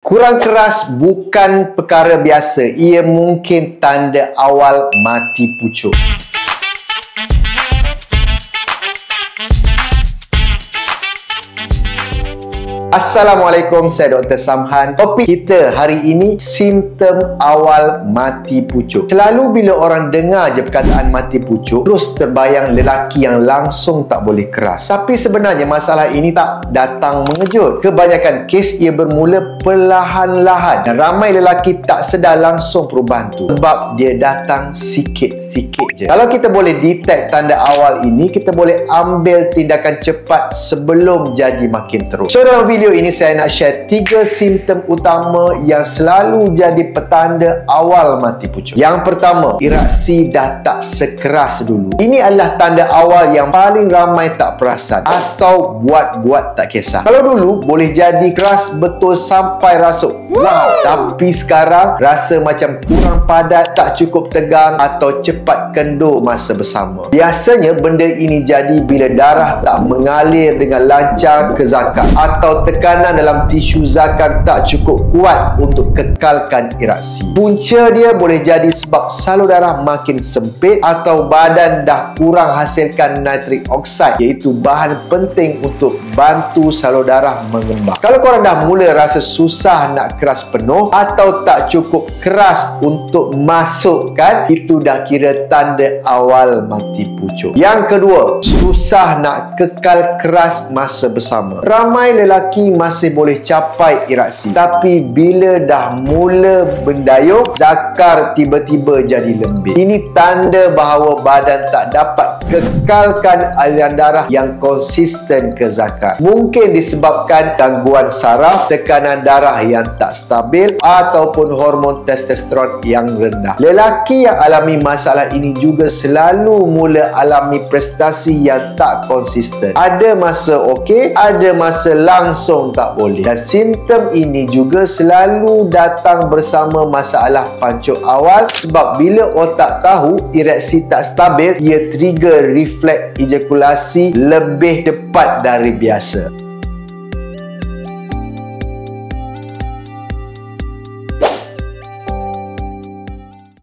Kurang keras bukan perkara biasa. Ia mungkin tanda awal mati pucuk. Assalamualaikum, saya Dr. Samhan. Topik kita hari ini, simptom awal mati pucuk. Selalu bila orang dengar je perkataan mati pucuk, terus terbayang lelaki yang langsung tak boleh keras. Tapi sebenarnya masalah ini tak datang mengejut. Kebanyakan kes ia bermula perlahan-lahan dan ramai lelaki tak sedar langsung perubahan tu sebab dia datang sikit-sikit je. Kalau kita boleh detect tanda awal ini, kita boleh ambil tindakan cepat sebelum jadi makin teruk. So, dalam video ini saya nak share 3 simptom utama yang selalu jadi petanda awal mati pucuk. Yang pertama, reaksi dah tak sekeras dulu. Ini adalah tanda awal yang paling ramai tak perasan atau buat-buat tak kisah. Kalau dulu boleh jadi keras betul sampai rasuk, wow, tapi sekarang rasa macam kurang padat, tak cukup tegang atau cepat kendur masa bersama. Biasanya benda ini jadi bila darah tak mengalir dengan lancar ke zakar atau tekanan dalam tisu zakar tak cukup kuat untuk kekalkan ereksi. Punca dia boleh jadi sebab salur darah makin sempit atau badan dah kurang hasilkan nitric oxide, iaitu bahan penting untuk bantu salur darah mengembang. Kalau korang dah mula rasa susah nak keras penuh atau tak cukup keras untuk masukkan, itu dah kira tanda awal mati pucuk. Yang kedua, susah nak kekal keras masa bersama. Ramai lelaki masih boleh capai ereksi, tapi bila dah mula mendayung, zakar tiba-tiba jadi lembik. Ini tanda bahawa badan tak dapat kekalkan aliran darah yang konsisten ke zakar. Mungkin disebabkan gangguan saraf, tekanan darah yang tak stabil ataupun hormon testosteron yang rendah. Lelaki yang alami masalah ini juga selalu mula alami prestasi yang tak konsisten. Ada masa okey, ada masa langsung tak boleh. Dan simptom ini juga selalu datang bersama masalah pancuk awal, sebab bila otak tahu ereksi tak stabil, ia trigger refleks ejakulasi lebih cepat dari biasa.